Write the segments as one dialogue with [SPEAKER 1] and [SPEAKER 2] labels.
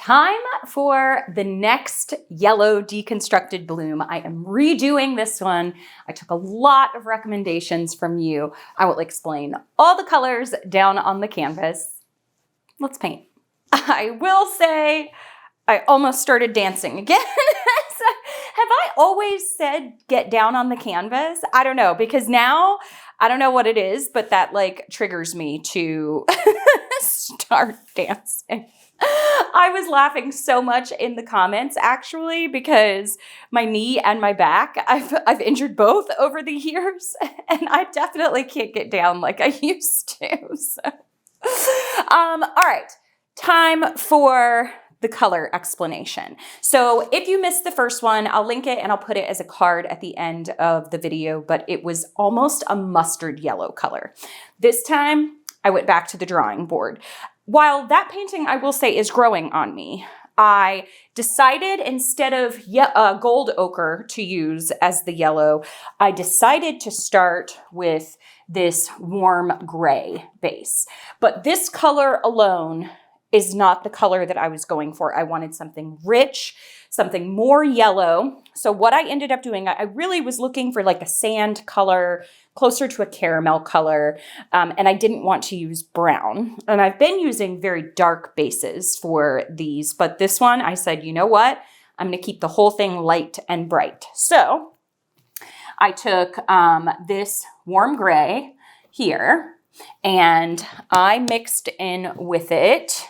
[SPEAKER 1] Time for the next yellow deconstructed bloom. I am redoing this one. I took a lot of recommendations from you. I will explain all the colors down on the canvas. Let's paint. I will say I almost started dancing again. Have I always said get down on the canvas? I don't know, because now I don't know what it is, but that like triggers me to start dancing. I was laughing so much in the comments actually because my knee and my back, I've injured both over the years, and I definitely can't get down like I used to. So, all right, time for the color explanation. So if you missed the first one, I'll link it and I'll put it as a card at the end of the video, but it was almost a mustard yellow color. This time I went back to the drawing board. While that painting, I will say, is growing on me, I decided instead of gold ochre to use as the yellow, I decided to start with this warm gray base. But this color alone is not the color that I was going for. I wanted something rich, something more yellow. So what I ended up doing, I really was looking for like a sand color, closer to a caramel color, and I didn't want to use brown. And I've been using very dark bases for these, but this one I said, you know what? I'm gonna keep the whole thing light and bright. So I took this warm gray here, and I mixed in with it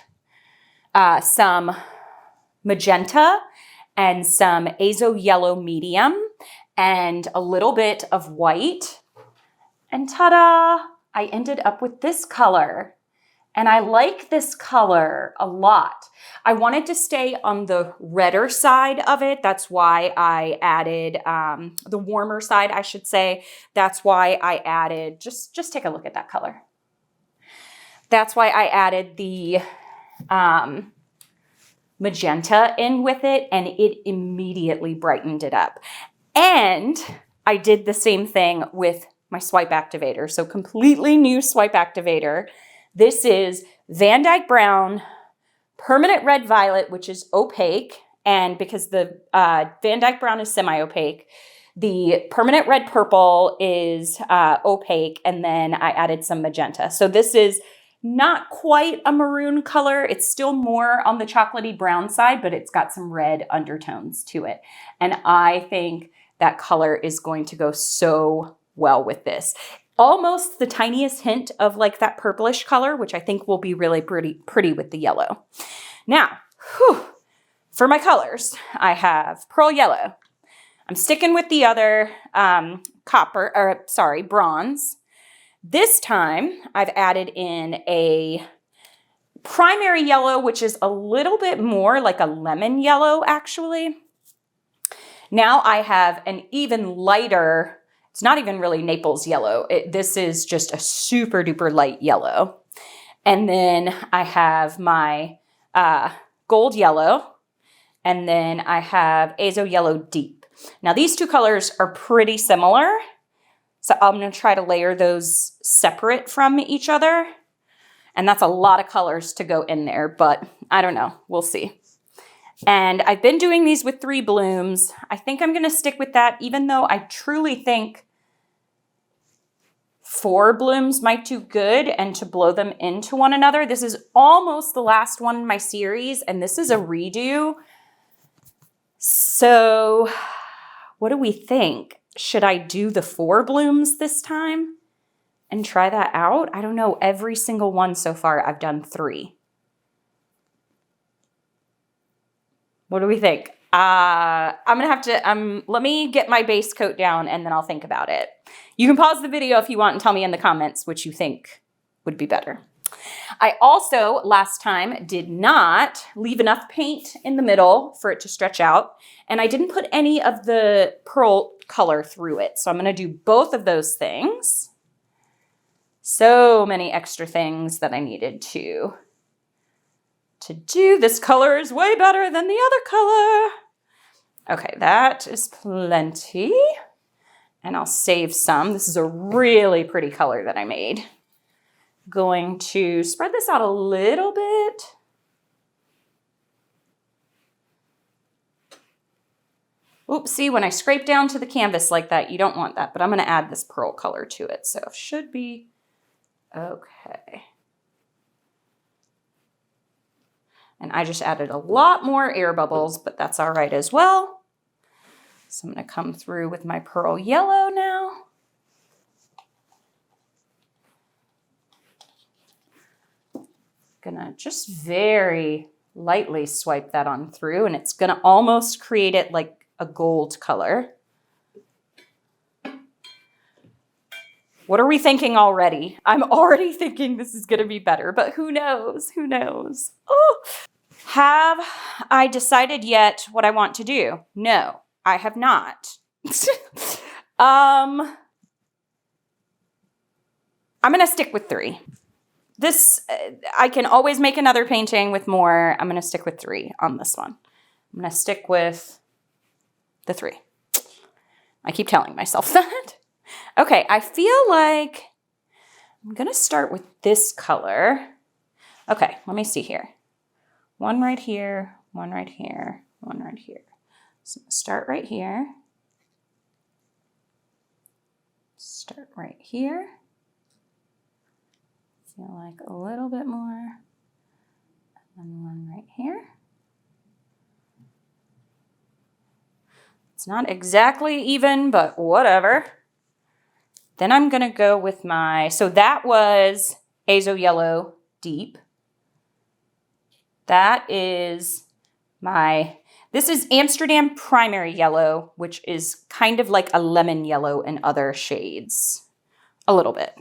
[SPEAKER 1] some magenta and some azo yellow medium and a little bit of white. And ta-da, I ended up with this color. And I like this color a lot. I wanted to stay on the redder side of it. That's why I added the warmer side, I should say. That's why I added, just take a look at that color. That's why I added the magenta in with it, and it immediately brightened it up. And I did the same thing with my swipe activator. So completely new swipe activator. This is Van Dyke Brown, Permanent Red Violet, which is opaque. And because the Van Dyke Brown is semi-opaque, the Permanent Red Purple is opaque. And then I added some magenta. So this is not quite a maroon color. It's still more on the chocolatey brown side, but it's got some red undertones to it. And I think that color is going to go so well with this. Almost the tiniest hint of like that purplish color, which I think will be really pretty with the yellow. Now, for my colors, I have pearl yellow. I'm sticking with the other bronze. This time I've added in a primary yellow, which is a little bit more like a lemon yellow actually. Now I have an even lighter, it's not even really Naples yellow. This is just a super duper light yellow. And then I have my gold yellow, and then I have azo yellow deep. Now these two colors are pretty similar. So I'm going to try to layer those separate from each other. And that's a lot of colors to go in there, but I don't know. We'll see. And I've been doing these with 3 blooms. I think I'm going to stick with that, even though I truly think 4 blooms might do good and to blow them into one another. This is almost the last one in my series, and this is a redo. So what do we think? Should I do the 4 blooms this time and try that out? I don't know. Every single one so far, I've done 3. What do we think? I'm going to have to, let me get my base coat down and then I'll think about it. You can pause the video if you want and tell me in the comments which you think would be better. I also, last time, did not leave enough paint in the middle for it to stretch out. And I didn't put any of the pearl color through it. So I'm going to do both of those things. So many extra things that I needed to do. This color is way better than the other color. Okay, that is plenty. And I'll save some. This is a really pretty color that I made. Going to spread this out a little bit. Oops, see, when I scrape down to the canvas like that, you don't want that, but I'm going to add this pearl color to it, so it should be okay. And I just added a lot more air bubbles, but that's all right as well. So I'm going to come through with my pearl yellow now. Gonna just very lightly swipe that on through, and it's gonna almost create it like a gold color. What are we thinking already? I'm already thinking this is gonna be better, but who knows? Who knows? Oh. Have I decided yet what I want to do? No, I have not. I'm gonna stick with 3. This, I can always make another painting with more. I'm going to stick with 3 on this one. I'm going to stick with the 3. I keep telling myself that. Okay, I feel like I'm going to start with this color. Okay, let me see here. One right here, one right here, one right here. So I'm going to start right here. Start right here. Feel like a little bit more, and one right here. It's not exactly even, but whatever. Then I'm gonna go with my, so that was Azo Yellow Deep. That is my, this is Amsterdam Primary Yellow, which is kind of like a lemon yellow in other shades, a little bit.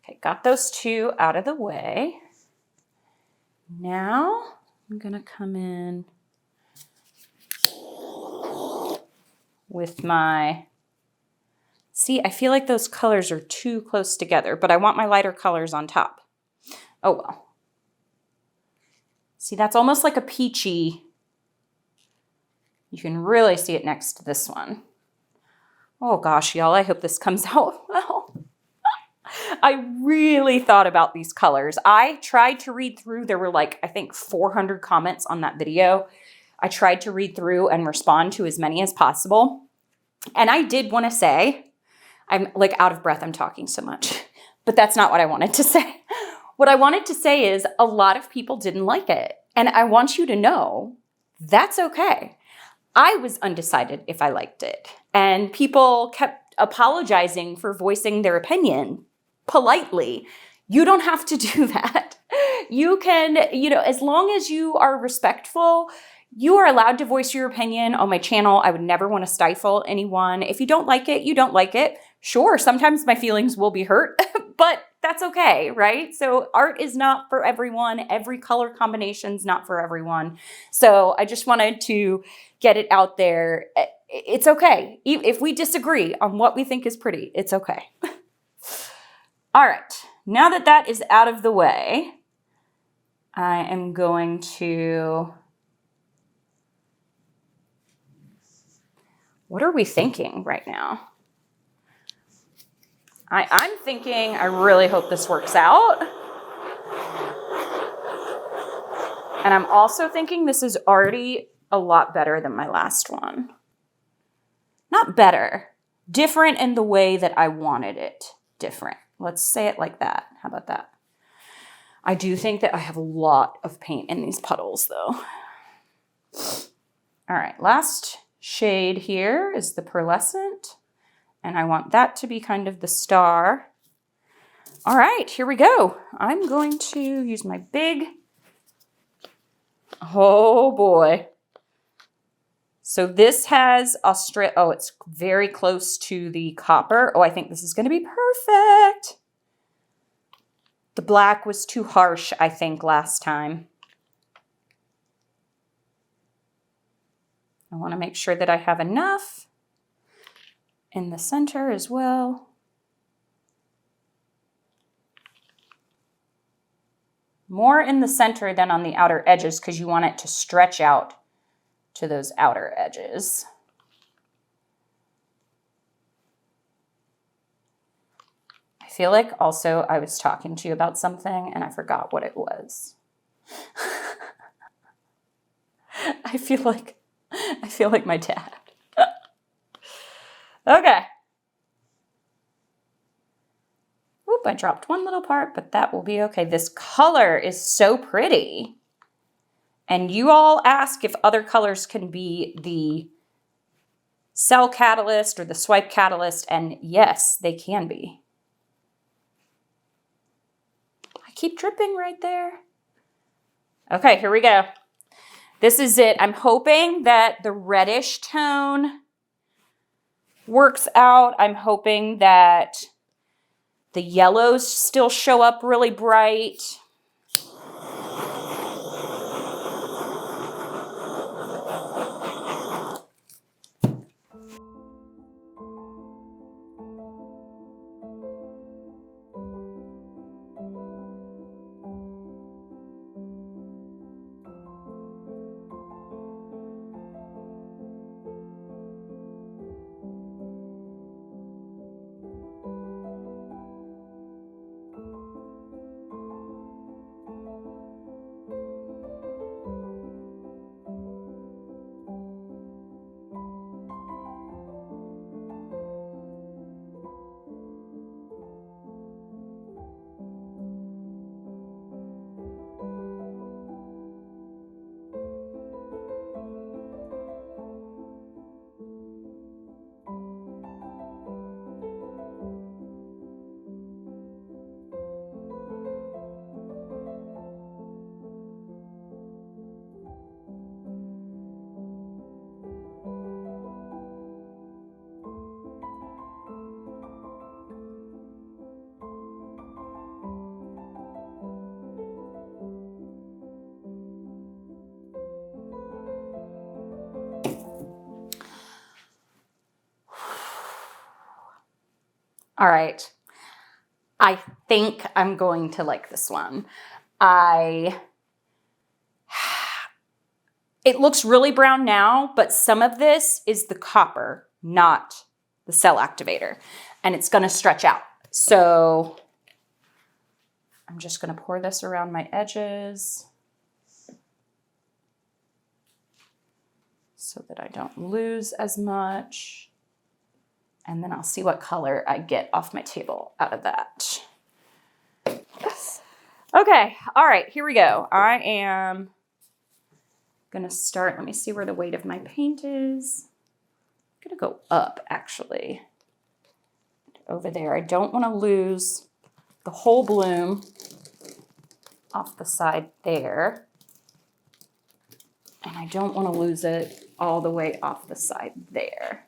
[SPEAKER 1] Okay, got those 2 out of the way. Now I'm gonna come in with my, see, I feel like those colors are too close together, but I want my lighter colors on top. Oh well. See, that's almost like a peachy. You can really see it next to this one. Oh gosh, y'all, I hope this comes out well. I really thought about these colors. I tried to read through, there were like, I think 400 comments on that video. I tried to read through and respond to as many as possible. And I did want to say, I'm like out of breath, I'm talking so much, but that's not what I wanted to say. What I wanted to say is a lot of people didn't like it. And I want you to know that's okay. I was undecided if I liked it. And people kept apologizing for voicing their opinion politely. You don't have to do that. You can, as long as you are respectful, you are allowed to voice your opinion on my channel. I would never want to stifle anyone. If you don't like it, you don't like it. Sure, sometimes my feelings will be hurt, but that's okay, right? So art is not for everyone. Every color combination's not for everyone. So I just wanted to get it out there. It's okay. If we disagree on what we think is pretty, it's okay. All right, now that that is out of the way, I am going to, what are we thinking right now? I'm thinking, I really hope this works out. And I'm also thinking this is already a lot better than my last one. Not better, different in the way that I wanted it different. Let's say it like that. How about that? I do think that I have a lot of paint in these puddles though. All right, last shade here is the pearlescent. And I want that to be kind of the star. All right, here we go. I'm going to use my big, oh boy. So this has oh, it's very close to the copper. Oh, I think this is gonna be perfect. The black was too harsh, I think, last time. I wanna make sure that I have enough in the center as well. More in the center than on the outer edges because you want it to stretch out to those outer edges. I feel like also I was talking to you about something and I forgot what it was. I feel like I feel like my dad. Okay. Oop, I dropped one little part, but that will be okay. This color is so pretty. And you all ask if other colors can be the cell catalyst or the swipe catalyst, and yes, they can be. I keep dripping right there. Okay, here we go. This is it. I'm hoping that the reddish tone works out. I'm hoping that the yellows still show up really bright. All right. I think I'm going to like this one. It looks really brown now, but some of this is the copper, not the cell activator, and it's going to stretch out. So I'm just going to pour this around my edges so that I don't lose as much. And then I'll see what color I get off my table out of that. Yes. Okay, all right, here we go. I am gonna start, let me see where the weight of my paint is. I'm gonna go up, actually, over there. I don't wanna lose the whole bloom off the side there. And I don't wanna lose it all the way off the side there.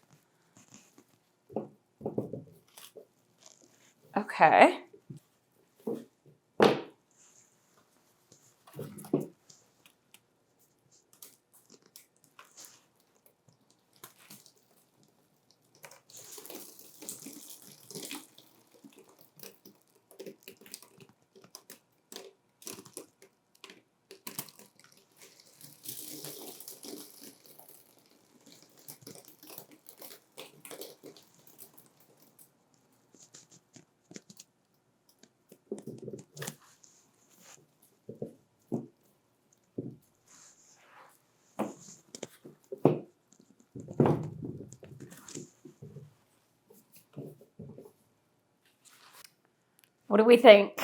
[SPEAKER 1] Okay. What do we think?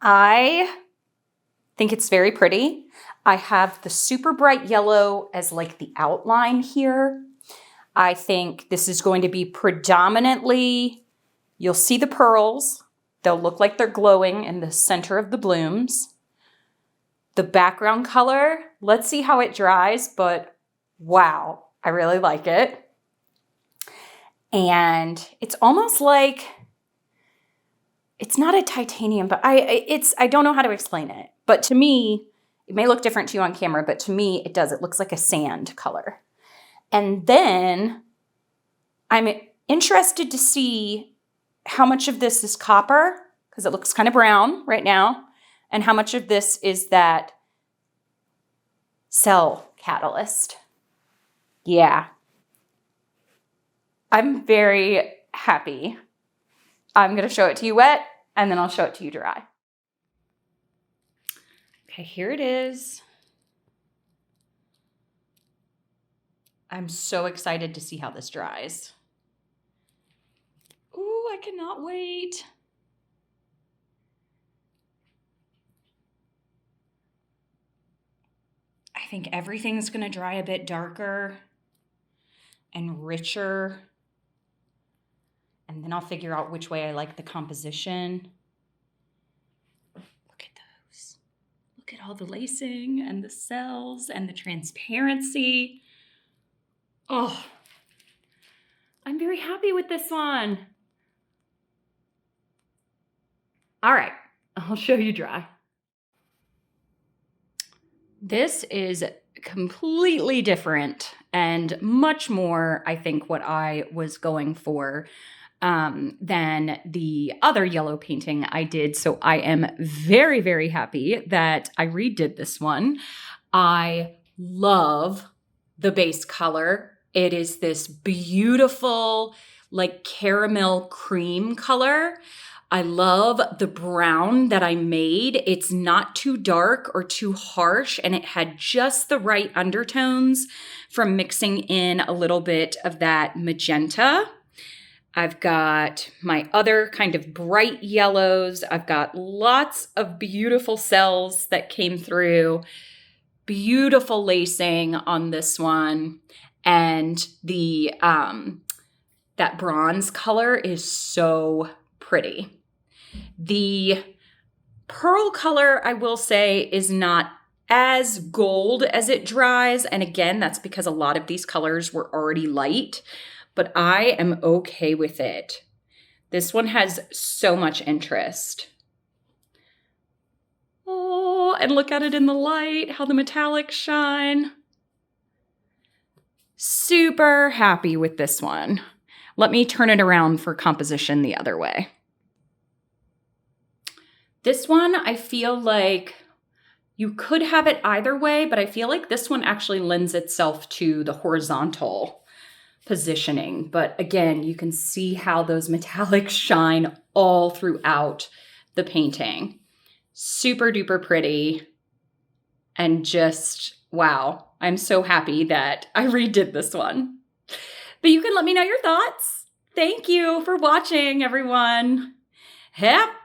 [SPEAKER 1] I think it's very pretty. I have the super bright yellow as like the outline here. I think this is going to be predominantly, you'll see the pearls. They'll look like they're glowing in the center of the blooms. The background color, let's see how it dries, but wow, I really like it. And it's almost like, it's not a titanium, but I don't know how to explain it. But to me, it may look different to you on camera, but to me, it does. It looks like a sand color. And then I'm interested to see how much of this is copper, because it looks kind of brown right now, and how much of this is that cell catalyst. Yeah. I'm very happy. I'm going to show it to you wet, and then I'll show it to you dry. Okay, here it is. I'm so excited to see how this dries. Ooh, I cannot wait. I think everything's gonna dry a bit darker and richer. And then I'll figure out which way I like the composition. Look at those. Look at all the lacing and the cells and the transparency. Oh, I'm very happy with this one. All right, I'll show you dry. This is completely different and much more, I think, what I was going for than the other yellow painting I did. So I am very, very happy that I redid this one. I love the base color. It is this beautiful, like caramel cream color. I love the brown that I made. It's not too dark or too harsh, and it had just the right undertones from mixing in a little bit of that magenta. I've got my other kind of bright yellows. I've got lots of beautiful cells that came through. Beautiful lacing on this one. And the that bronze color is so pretty. The pearl color, I will say, is not as gold as it dries. And again, that's because a lot of these colors were already light, but I am okay with it. This one has so much interest. Oh, and look at it in the light, how the metallics shine. Super happy with this one. Let me turn it around for composition the other way. This one, I feel like you could have it either way, but I feel like this one actually lends itself to the horizontal positioning. But again, you can see how those metallics shine all throughout the painting. Super duper pretty. And just, wow, I'm so happy that I redid this one. But you can let me know your thoughts. Thank you for watching, everyone. Happy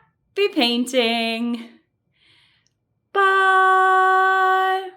[SPEAKER 1] painting. Bye.